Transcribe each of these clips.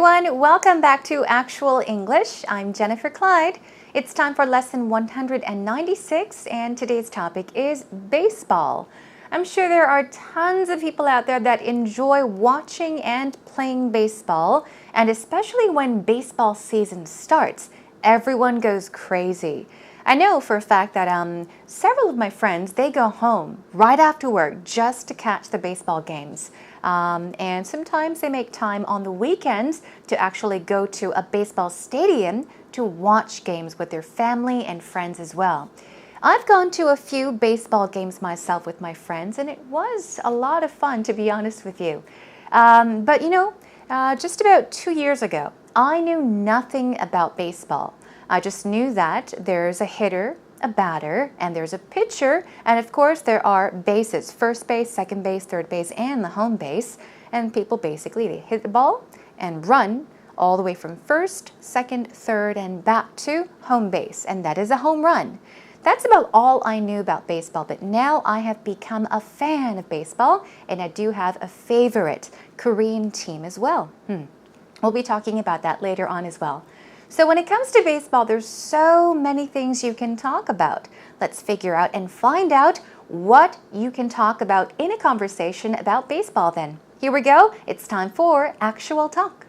everyone, welcome back to Actual English. I'm Jennifer Clyde. It's time for lesson 196 and today's topic is baseball. I'm sure there are tons of people out there that enjoy watching and playing baseball, and especially when baseball season starts, everyone goes crazy. I know for a fact that several of my friends, they go home right after work just to catch the baseball games. And sometimes they make time on the weekends to actually go to a baseball stadium to watch games with their family and friends as well. I've gone to a few baseball games myself with my friends, and it was a lot of fun, to be honest with you. But you know, just about 2 years ago, I knew nothing about baseball. I just knew that there's a hitter, a batter, and there's a pitcher, and of course there are bases, first base, second base, third base, and the home base. And people basically, they hit the ball and run all the way from first, second, third, and back to home base, and that is a home run. That's about all I knew about baseball, but now I have become a fan of baseball, and I do have a favorite Korean team as well. We'll be talking about that later on as well. So when it comes to baseball, there's so many things you can talk about. Let's figure out and find out what you can talk about in a conversation about baseball then. Here we go. It's time for Actual Talk.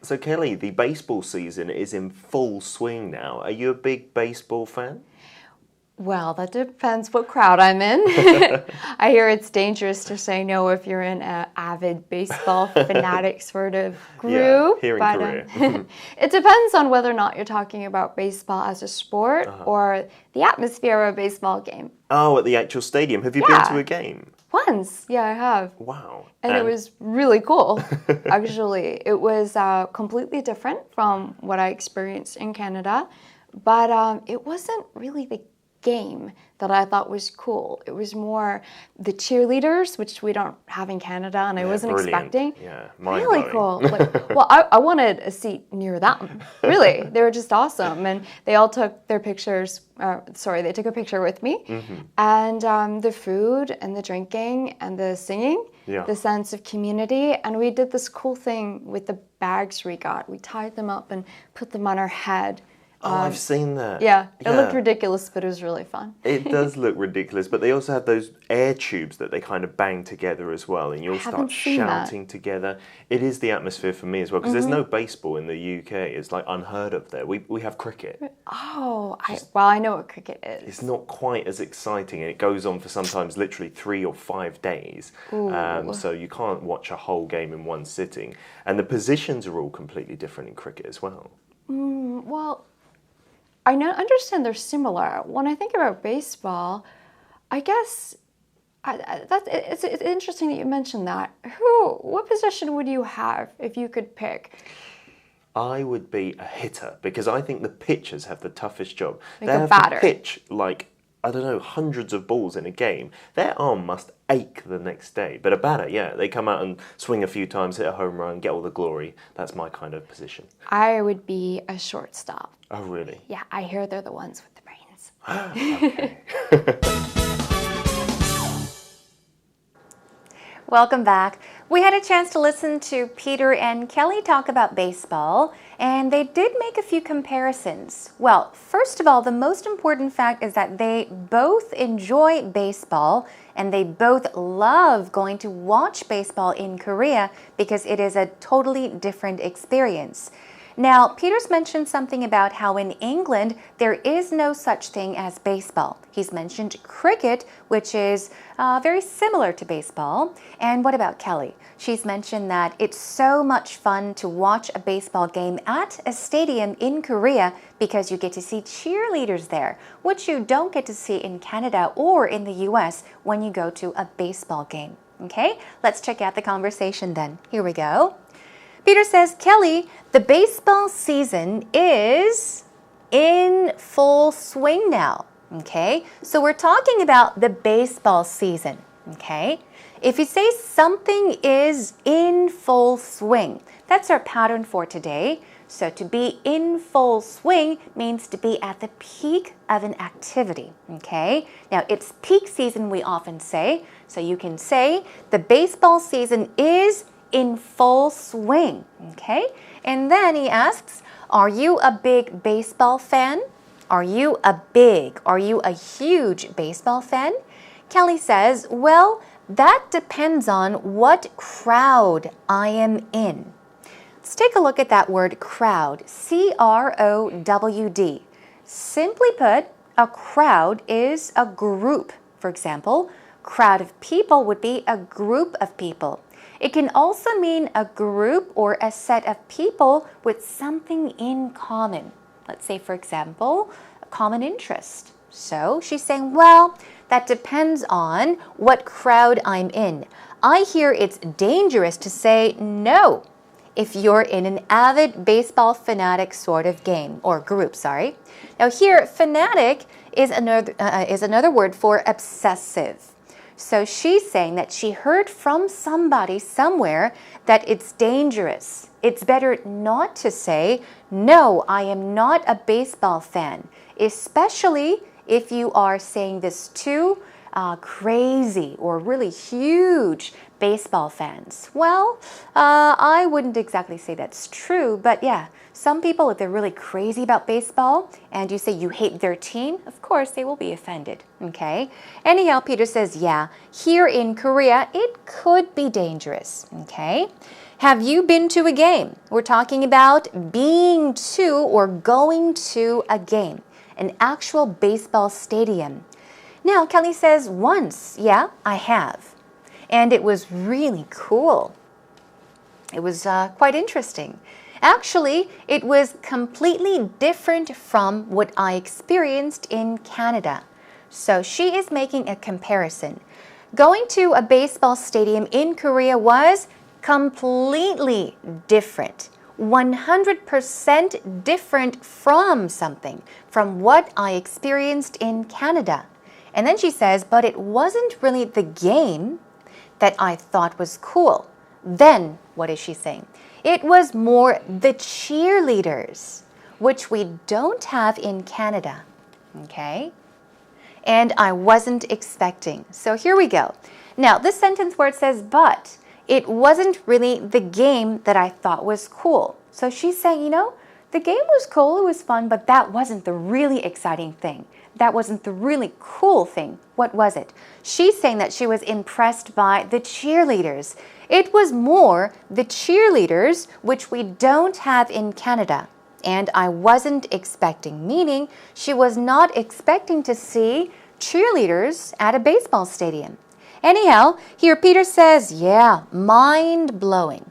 So Kelly, the baseball season is in full swing now. Are you a big baseball fan? Well, that depends what crowd I'm in. I hear it's dangerous to say no if you're in an avid baseball fanatic sort of group. Yeah, here in Korea. It depends on whether or not you're talking about baseball as a sport or the atmosphere of a baseball game. Oh, at the actual stadium. Have you been to a game? Once, yeah, I have. Wow. And it was really cool, actually. It was completely different from what I experienced in Canada, but it wasn't really the game that I thought was cool. It was more the cheerleaders, which we don't have in Canada, and I wasn't expecting. Yeah, really cool. Well, I wanted a seat near them. Really, they were just awesome, and they all took their pictures. They took a picture with me, and the food and the drinking and the singing, the sense of community, and we did this cool thing with the bags we got. We tied them up and put them on our head. Oh, I've seen that. Yeah, it looked ridiculous, but it was really fun. It does look ridiculous, but they also have those air tubes that they kind of bang together as well, and you all start shouting together. It is the atmosphere for me as well, because there's no baseball in the UK. It's like unheard of there. We have cricket. Oh, I know what cricket is. It's not quite as exciting, and it goes on for sometimes literally 3 or 5 days. So you can't watch a whole game in one sitting. And the positions are all completely different in cricket as well. Well, I understand they're similar. When I think about baseball, I guess it's interesting that you mentioned that. What position would you have if you could pick? I would be a hitter, because I think the pitchers have the toughest job. Like they a have batter. to pitch I don't know, hundreds of balls in a game. Their arm must ache the next day. But a batter, yeah, they come out and swing a few times, hit a home run, get all the glory. That's my kind of position. I would be a shortstop. Oh, really? Yeah, I hear they're the ones with the brains. Okay. Welcome back. We had a chance to listen to Peter and Kelly talk about baseball, and they did make a few comparisons. Well, first of all, the most important fact is that they both enjoy baseball, and they both love going to watch baseball in Korea because it is a totally different experience. Now, Peter's mentioned something about how in England there is no such thing as baseball. He's mentioned cricket, which is very similar to baseball. And what about Kelly? She's mentioned that it's so much fun to watch a baseball game at a stadium in Korea because you get to see cheerleaders there, which you don't get to see in Canada or in the US when you go to a baseball game. Okay, let's check out the conversation then. Here we go. Peter says, Kelly, the baseball season is in full swing now. Okay, so we're talking about the baseball season. Okay, if you say something is in full swing, that's our pattern for today. So to be in full swing means to be at the peak of an activity, okay? Now, it's peak season, we often say. So you can say the baseball season is in full swing, okay? And then he asks, are you a big baseball fan? Are you a huge baseball fan? Kelly says, well, that depends on what crowd I am in. Let's take a look at that word crowd, C-R-O-W-D. Simply put, a crowd is a group. For example, crowd of people would be a group of people. It can also mean a group or a set of people with something in common. Let's say, for example, a common interest. So she's saying, well, that depends on what crowd I'm in. I hear it's dangerous to say no if you're in an avid baseball fanatic sort of game or group, sorry. Now here, fanatic is another word for obsessive. So she's saying that she heard from somebody somewhere that it's dangerous. It's better not to say, no, I am not a baseball fan, especially if you are saying this to crazy or really huge baseball fans. Well, I wouldn't exactly say that's true, but yeah, some people, if they're really crazy about baseball and you say you hate their team, of course they will be offended, okay? Anyhow, Peter says, yeah, here in Korea, it could be dangerous, okay? Have you been to a game? We're talking about being to or going to a game, an actual baseball stadium. Now, Kelly says, once, yeah, I have. And it was really cool. It was quite interesting. Actually, it was completely different from what I experienced in Canada. So she is making a comparison. Going to a baseball stadium in Korea was completely different. 100% different from something, from what I experienced in Canada. And then she says, but it wasn't really the game that I thought was cool. Then, what is she saying? It was more the cheerleaders, which we don't have in Canada, okay? And I wasn't expecting. So here we go. Now, this sentence where it says, but it wasn't really the game that I thought was cool. So she's saying, you know, the game was cool, it was fun, but that wasn't the really exciting thing. That wasn't the really cool thing. What was it? She's saying that she was impressed by the cheerleaders. It was more the cheerleaders, which we don't have in Canada. And I wasn't expecting, meaning she was not expecting to see cheerleaders at a baseball stadium. Anyhow, here Peter says, yeah, mind-blowing.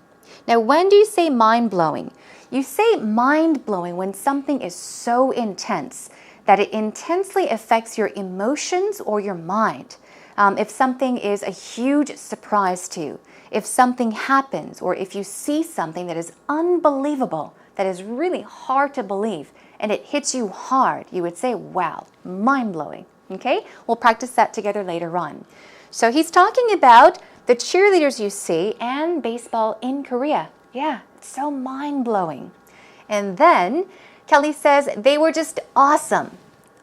Now, when do you say mind-blowing? You say mind-blowing when something is so intense that it intensely affects your emotions or your mind. If something is a huge surprise to you, if something happens, or if you see something that is unbelievable, that is really hard to believe, and it hits you hard, you would say, wow, mind-blowing. Okay? We'll practice that together later on. So he's talking about the cheerleaders you see and baseball in Korea. Yeah, it's so mind-blowing. And then Kelly says they were just awesome.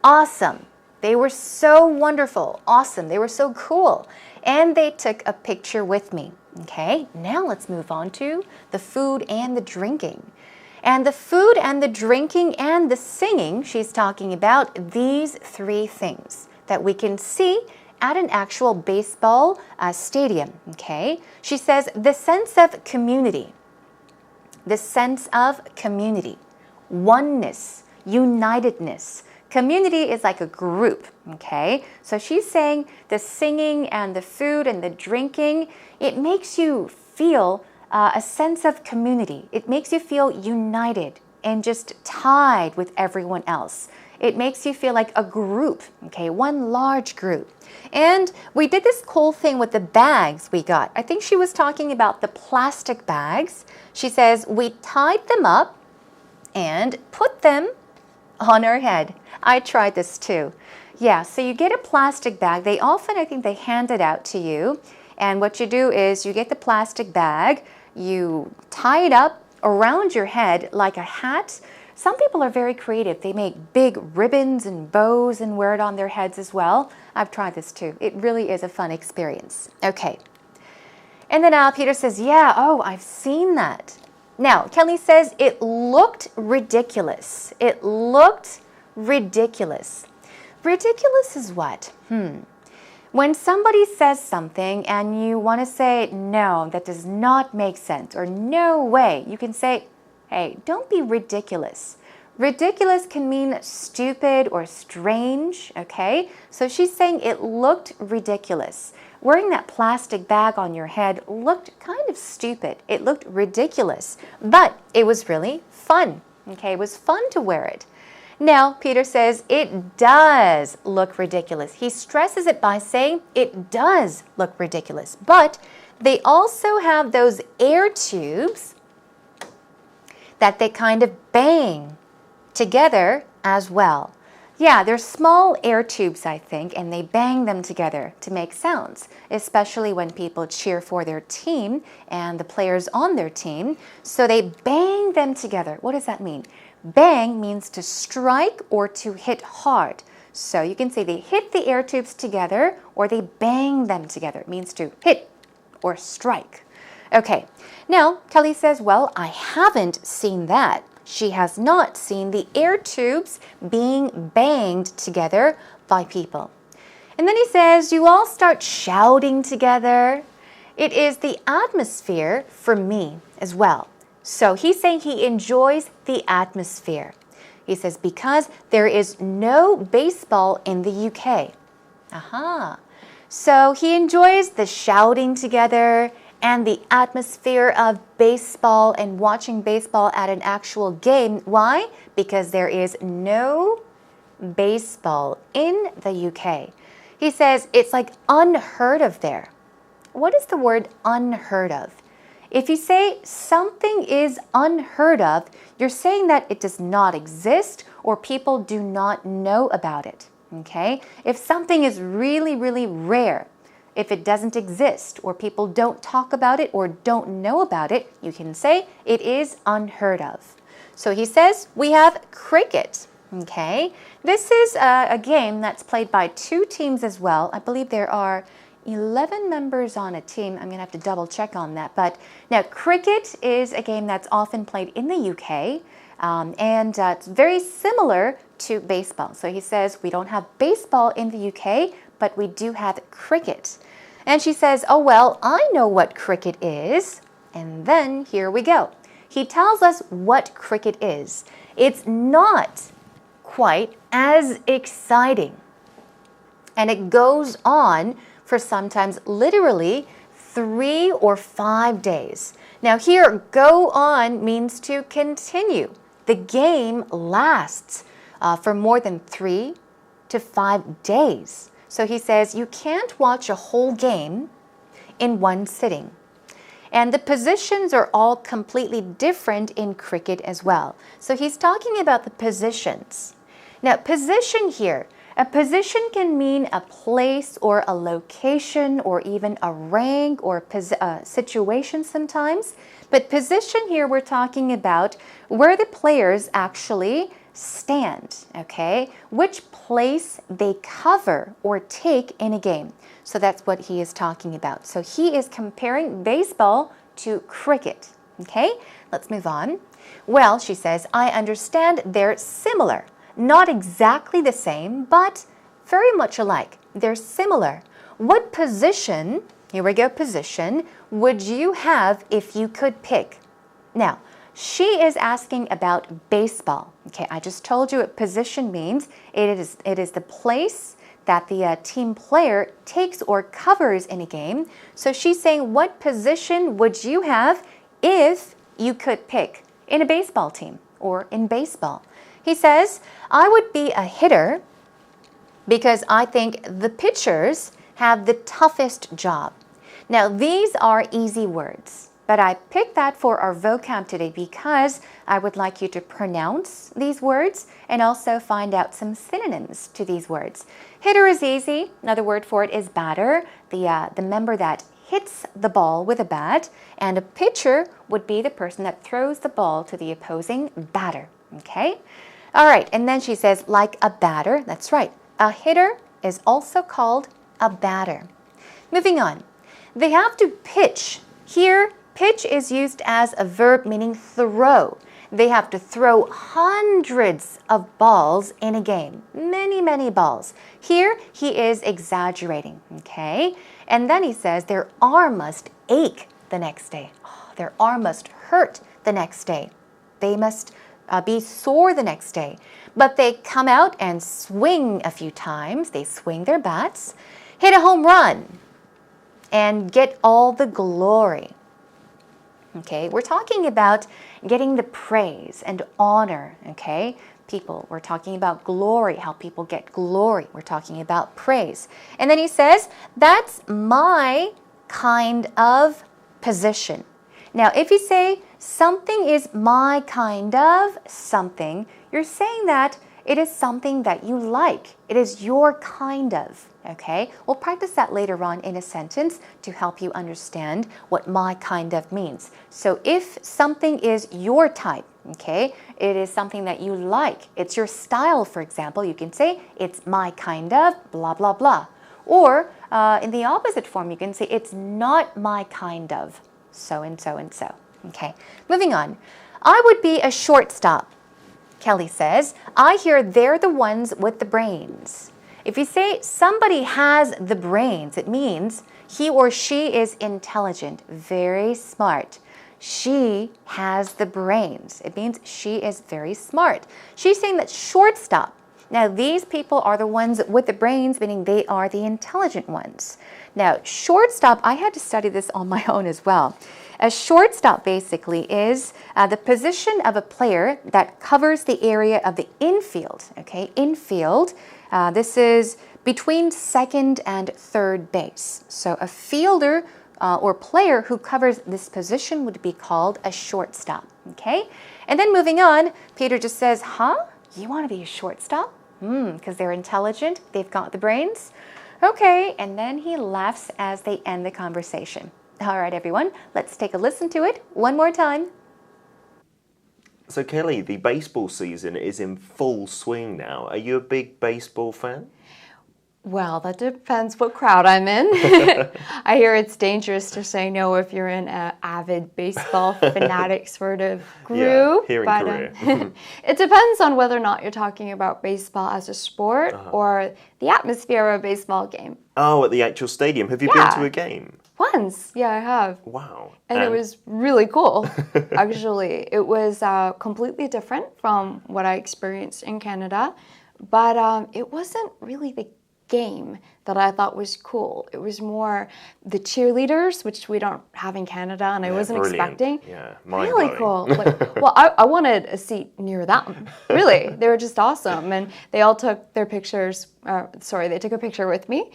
Awesome. They were so wonderful. Awesome. They were so cool. And they took a picture with me. Okay, now let's move on to the food and the drinking. And the food and the drinking and the singing, she's talking about these three things that we can see at an actual baseball stadium. Okay, she says the sense of community. The sense of community. Oneness, unitedness. Community is like a group, okay? So she's saying the singing and the food and the drinking, it makes you feel a sense of community. It makes you feel united and just tied with everyone else. It makes you feel like a group, okay? One large group. And we did this cool thing with the bags we got. I think she was talking about the plastic bags. She says we tied them up and put them on our head. I tried this too. Yeah, so you get a plastic bag. They often, I think they hand it out to you. And what you do is you get the plastic bag, you tie it up around your head like a hat. Some people are very creative. They make big ribbons and bows and wear it on their heads as well. I've tried this too. It really is a fun experience. Okay. And then Peter says, yeah, oh, I've seen that. Now, Kelly says it looked ridiculous. It looked ridiculous. Ridiculous is what? When somebody says something and you want to say, no, that does not make sense, or no way, you can say, hey, don't be ridiculous. Ridiculous can mean stupid or strange, okay? So she's saying it looked ridiculous. Wearing that plastic bag on your head looked kind of stupid. It looked ridiculous, but it was really fun, okay? It was fun to wear it. Now, Peter says it does look ridiculous. He stresses it by saying it does look ridiculous, but they also have those air tubes that they kind of bang together as well. Yeah, they're small air tubes, I think, and they bang them together to make sounds, especially when people cheer for their team and the players on their team. So they bang them together. What does that mean? Bang means to strike or to hit hard. So you can say they hit the air tubes together or they bang them together. It means to hit or strike. Okay, now Kelly says, well, I haven't seen that. She has not seen the air tubes being banged together by people. And then he says, you all start shouting together. It is the atmosphere for me as well. So he's saying he enjoys the atmosphere. He says, because there is no baseball in the UK. Aha. So he enjoys the shouting together and the atmosphere of baseball and watching baseball at an actual game. Why? Because there is no baseball in the UK. He says it's like unheard of there. What is the word unheard of? If you say something is unheard of, you're saying that it does not exist or people do not know about it. Okay? If something is really, really rare, if it doesn't exist or people don't talk about it or don't know about it, you can say it is unheard of. So he says we have cricket. Okay? This is a game that's played by two teams as well. I believe there are 11 members on a team. I'm going to have to double check on that. But now cricket is a game that's often played in the UK and it's very similar to baseball. So he says we don't have baseball in the UK, but we do have cricket. And she says, oh, well, I know what cricket is. And then here we go. He tells us what cricket is. It's not quite as exciting. And it goes on for sometimes literally 3 or 5 days. Now here, go on means to continue. The game lasts for more than 3 to 5 days. So he says you can't watch a whole game in one sitting. And the positions are all completely different in cricket as well. So he's talking about the positions. Now, position here, a position can mean a place or a location or even a rank or a situation sometimes. But position here, we're talking about where the players actually stand, okay? Which place they cover or take in a game. So that's what he is talking about. So he is comparing baseball to cricket, okay? Let's move on. Well, she says, I understand they're similar. Not exactly the same, but very much alike. They're similar. What position, here we go, position, would you have if you could pick? Now, she is asking about baseball. Okay, I just told you what position means. It is the place that the team player takes or covers in a game. So she's saying, what position would you have if you could pick in a baseball team or in baseball? He says, I would be a hitter because I think the pitchers have the toughest job. Now, these are easy words, but I picked that for our vocab today because I would like you to pronounce these words and also find out some synonyms to these words. Hitter is easy. Another word for it is batter, the member that hits the ball with a bat, and a pitcher would be the person that throws the ball to the opposing batter. Okay? All right, and then she says, like a batter. That's right. A hitter is also called a batter. Moving on. They have to pitch. Here, pitch is used as a verb meaning throw. They have to throw hundreds of balls in a game. Many, many balls. Here, he is exaggerating, okay? And then he says their arm must ache the next day. Oh, their arm must hurt the next day. They must be sore the next day. But they come out and swing a few times. They swing their bats, hit a home run, and get all the glory. Okay, we're talking about getting the praise and honor, okay? People, we're talking about glory, how people get glory. We're talking about praise. And then he says, that's my kind of position. Now, if you say something is my kind of something, you're saying that it is something that you like. It is your kind of. Okay, we'll practice that later on in a sentence to help you understand what my kind of means. So if something is your type, okay, it is something that you like. It's your style, for example. You can say, it's my kind of blah, blah, blah. Or in the opposite form, you can say, it's not my kind of so and so and so. Okay, moving on. I would be a shortstop, Kelly says. I hear they're the ones with the brains. If you say somebody has the brains, it means he or she is intelligent, very smart. She has the brains. It means she is very smart. She's saying that shortstop. Now, these people are the ones with the brains, meaning they are the intelligent ones. Now, shortstop, I had to study this on my own as well. A shortstop basically is the position of a player that covers the area of the infield. Okay, infield. This is between second and third base. So a fielder or player who covers this position would be called a shortstop. Okay, and then moving on, Peter just says, huh? You want to be a shortstop? Because they're intelligent, they've got the brains. Okay, and then he laughs as they end the conversation. All right, everyone, let's take a listen to it one more time. So, Kelly, the baseball season is in full swing now. Are you a big baseball fan? Well, that depends what crowd I'm in. I hear it's dangerous to say no if you're in an avid baseball fanatic sort of group. Yeah, here in Korea. It depends on whether or not you're talking about baseball as a sport or the atmosphere of a baseball game. Oh, at the actual stadium. Have you been to a game? Once, yeah, I have. Wow. And it was really cool, actually. It was completely different from what I experienced in Canada, but it wasn't really the game that I thought was cool. It was more the cheerleaders, which we don't have in Canada, and I wasn't expecting. Yeah, really cool. Well, I wanted a seat near them. Really, they were just awesome, and they all took their pictures. They took a picture with me,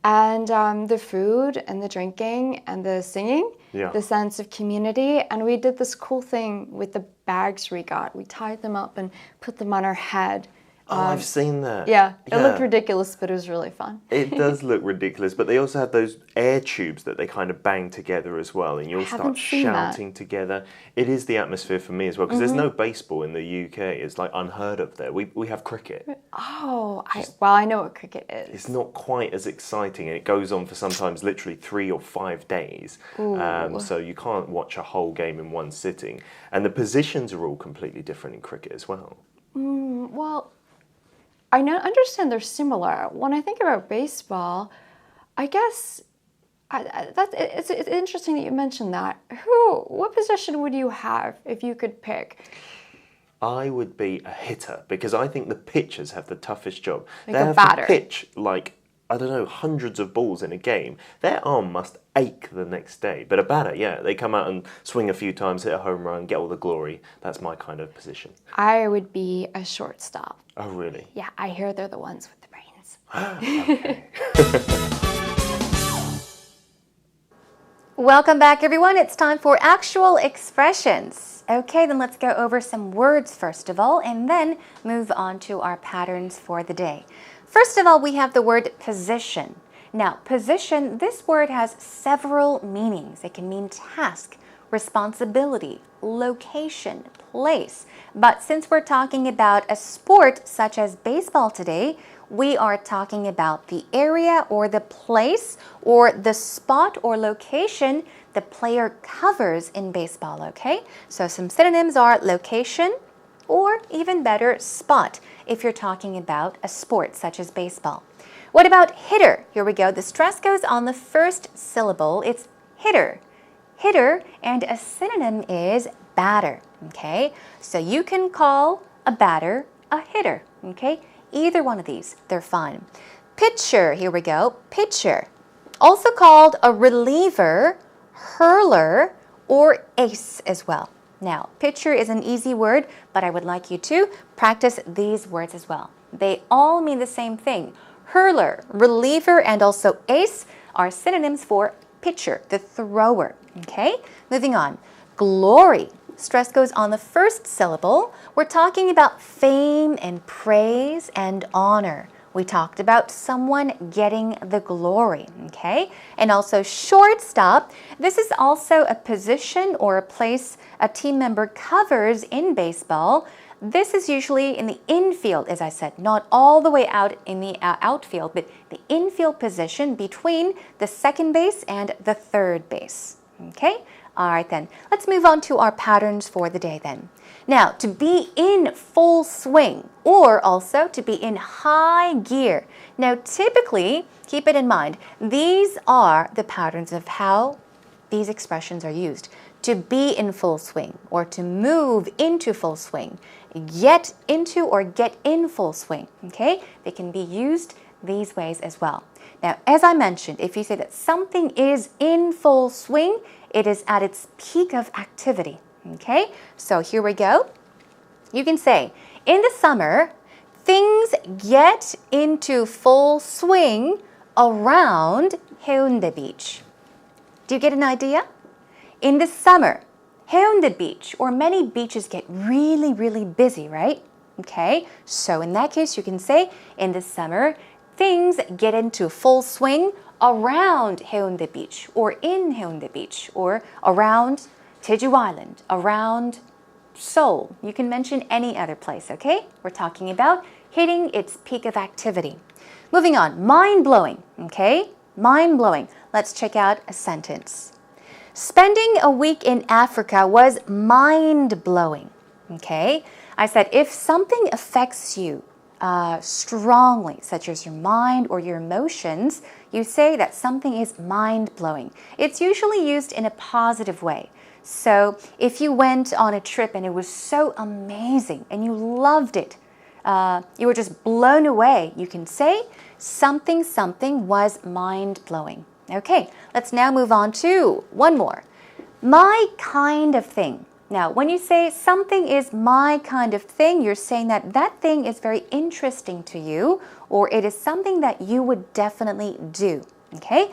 and the food and the drinking and the singing, the sense of community, and we did this cool thing with the bags we got. We tied them up and put them on our head. Oh, I've seen that. Yeah, it looked ridiculous, but it was really fun. It does look ridiculous, but they also have those air tubes that they kind of bang together as well, and you all start shouting together. It is the atmosphere for me as well, because there's no baseball in the UK. It's like unheard of there. We have cricket. Oh, I know what cricket is. It's not quite as exciting, and it goes on for sometimes literally 3 or 5 days. So you can't watch a whole game in one sitting. And the positions are all completely different in cricket as well. Well, I understand they're similar. When I think about baseball, I guess it's interesting that you mentioned that. What position would you have if you could pick? I would be a hitter, because I think the pitchers have the toughest job. Like they a have batter. to pitch I don't know, hundreds of balls in a game. Their arm must ache the next day. But a batter, yeah, they come out and swing a few times, hit a home run, get all the glory. That's my kind of position. I would be a shortstop. Oh, really? Yeah, I hear they're the ones with the brains. Okay. Welcome back, everyone. It's time for actual expressions. Okay, then let's go over some words first of all, and then move on to our patterns for the day. First of all, we have the word position. Now, position, this word has several meanings. It can mean task, responsibility, location, place. But since we're talking about a sport such as baseball today, we are talking about the area or the place or the spot or location the player covers in baseball, okay? So some synonyms are location or even better, spot if you're talking about a sport such as baseball. What about hitter? Here we go. The stress goes on the first syllable. It's hitter. Hitter, and a synonym is batter, okay? So you can call a batter a hitter, okay? Either one of these, they're fine. Pitcher, here we go. Pitcher, also called a reliever, hurler, or ace as well. Now, pitcher is an easy word, but I would like you to practice these words as well. They all mean the same thing. Hurler, reliever, and also ace are synonyms for pitcher, the thrower. Okay, moving on. Glory. Stress goes on the first syllable. We're talking about fame and praise and honor. We talked about someone getting the glory, okay? And also shortstop. This is also a position or a place a team member covers in baseball. This is usually in the infield, as I said, not all the way out in the outfield, but the infield position between the second base and the third base. Okay? All right then. Let's move on to our patterns for the day then. Now, to be in full swing or also to be in high gear. Now, typically, keep it in mind, these are the patterns of how these expressions are used. To be in full swing or to move into full swing. Get into or get in full swing. Okay? They can be used these ways as well. Now, as I mentioned, if you say that something is in full swing, it is at its peak of activity. Okay? So here we go. You can say, in the summer, things get into full swing around Haeundae Beach. Do you get an idea? In the summer, Haeundae Beach, or many beaches get really, really busy, right? Okay, so in that case, you can say, in the summer, things get into full swing around Haeundae Beach, or in Haeundae Beach, or around Jeju Island, around Seoul. You can mention any other place, okay? We're talking about hitting its peak of activity. Moving on, mind-blowing, okay? Mind-blowing. Let's check out a sentence. Spending a week in Africa was mind-blowing, okay? I said if something affects you strongly, such as your mind or your emotions, you say that something is mind-blowing. It's usually used in a positive way. So if you went on a trip and it was so amazing and you loved it, you were just blown away, you can say something was mind-blowing. Okay, let's now move on to one more. My kind of thing. Now, when you say something is my kind of thing, you're saying that that thing is very interesting to you, or it is something that you would definitely do. Okay,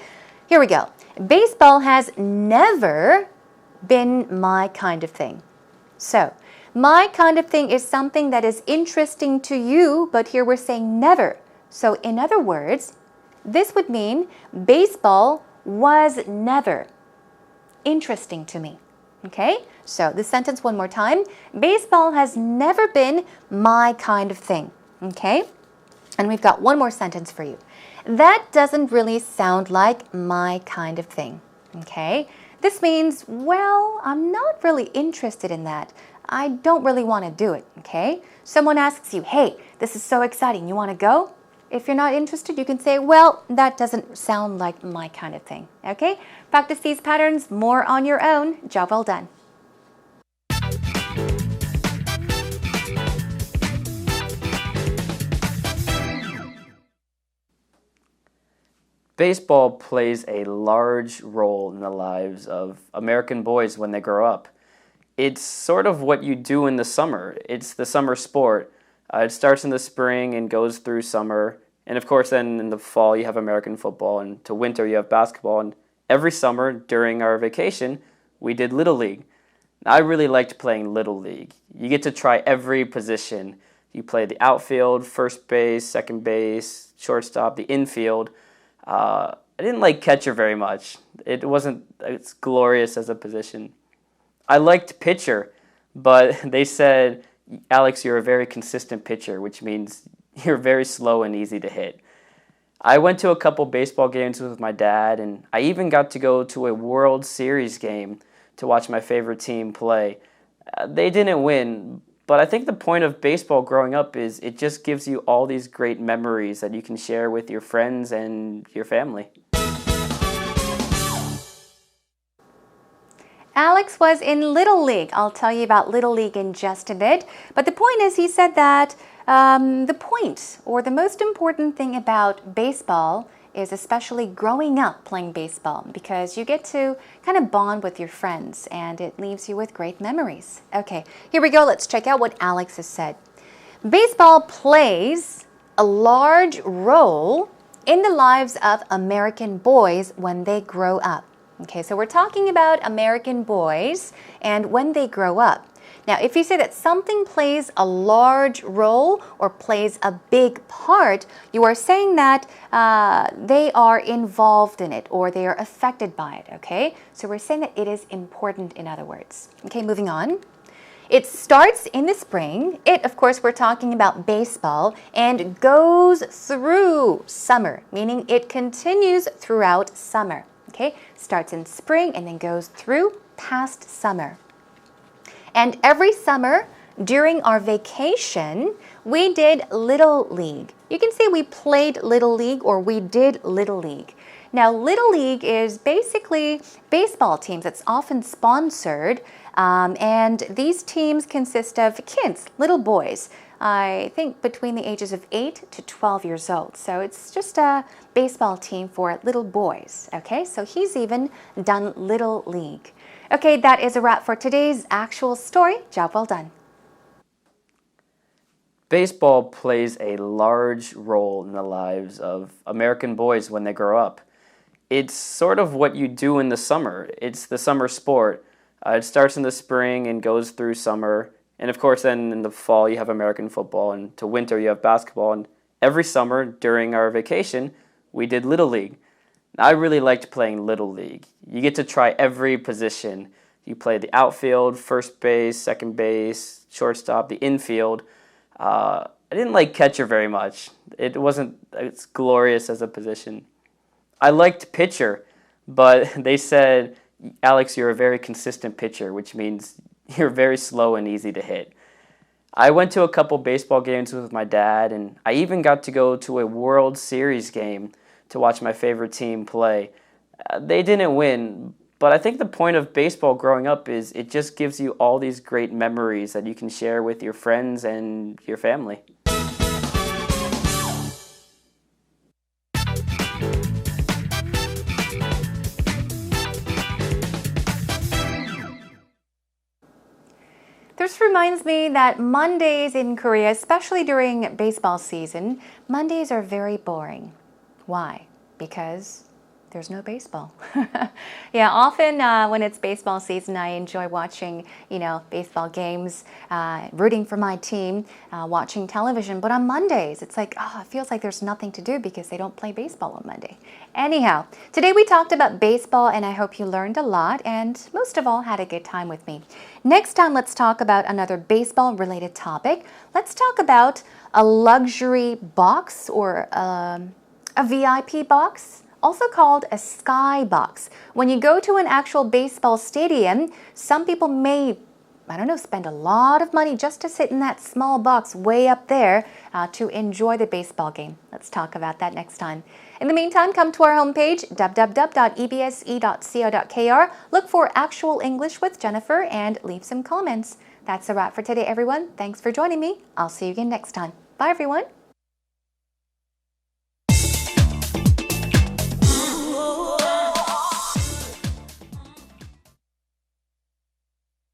here we go. Baseball has never been my kind of thing. So, my kind of thing is something that is interesting to you, but here we're saying never. So, in other words, this would mean baseball was never interesting to me. Okay, so the sentence one more time. Baseball has never been my kind of thing. Okay, and we've got one more sentence for you. That doesn't really sound like my kind of thing. Okay, this means, well, I'm not really interested in that. I don't really want to do it. Okay, someone asks you, hey, this is so exciting. You want to go? If you're not interested, you can say, well, that doesn't sound like my kind of thing. Okay? Practice these patterns more on your own. Job well done. Baseball plays a large role in the lives of American boys when they grow up. It's sort of what you do in the summer. It's the summer sport. It starts in the spring and goes through summer. And of course, then in the fall, you have American football. And to winter, you have basketball. And every summer during our vacation, we did Little League. I really liked playing Little League. You get to try every position. You play the outfield, first base, second base, shortstop, the infield. I didn't like catcher very much. It wasn't as glorious as a position. I liked pitcher, but they said, Alex, you're a very consistent pitcher, which means you're very slow and easy to hit. I went to a couple baseball games with my dad, and I even got to go to a World Series game to watch my favorite team play. They didn't win, but I think the point of baseball growing up is it just gives you all these great memories that you can share with your friends and your family. Alex was in Little League. I'll tell you about Little League in just a bit. But the point is, he said that the point or the most important thing about baseball is especially growing up playing baseball, because you get to kind of bond with your friends and it leaves you with great memories. Okay, here we go. Let's check out what Alex has said. Baseball plays a large role in the lives of American boys when they grow up. Okay, so we're talking about American boys and when they grow up. Now, if you say that something plays a large role or plays a big part, you are saying that they are involved in it or they are affected by it, okay? So we're saying that it is important, in other words. Okay, moving on. It starts in the spring. It, of course, we're talking about baseball, and goes through summer, meaning it continues throughout summer. Okay, starts in spring and then goes through past summer. And every summer during our vacation, we did Little League. You can say we played Little League or we did Little League. Now, Little League is basically baseball teams. It's often sponsored, and these teams consist of kids, little boys. I think between the ages of 8 to 12 years old. So it's just a baseball team for little boys. Okay, so he's even done Little League. Okay, that is a wrap for today's actual story. Job well done. Baseball plays a large role in the lives of American boys when they grow up. It's sort of what you do in the summer. It's the summer sport. It starts in the spring and goes through summer. And of course, then in the fall, you have American football, and to winter, you have basketball. And every summer during our vacation, we did Little League. I really liked playing Little League. You get to try every position. You play the outfield, first base, second base, shortstop, the infield. I didn't like catcher very much. It wasn't as glorious as a position. I liked pitcher, but they said, Alex, you're a very consistent pitcher, which means you're very slow and easy to hit. I went to a couple baseball games with my dad, and I even got to go to a World Series game to watch my favorite team play. They didn't win, but I think the point of baseball growing up is it just gives you all these great memories that you can share with your friends and your family. This reminds me that Mondays in Korea, especially during baseball season, Mondays are very boring. Why? Because there's no baseball. Yeah, often when it's baseball season, I enjoy watching, baseball games, rooting for my team, watching television. But on Mondays, it's like, it feels like there's nothing to do because they don't play baseball on Monday. Anyhow, today we talked about baseball, and I hope you learned a lot and most of all had a good time with me. Next time, let's talk about another baseball-related topic. Let's talk about a luxury box or a VIP box, also called a sky box. When you go to an actual baseball stadium, some people may, spend a lot of money just to sit in that small box way up there to enjoy the baseball game. Let's talk about that next time. In the meantime, come to our homepage, www.ebse.co.kr. Look for Actual English with Jennifer and leave some comments. That's a wrap for today, everyone. Thanks for joining me. I'll see you again next time. Bye, everyone.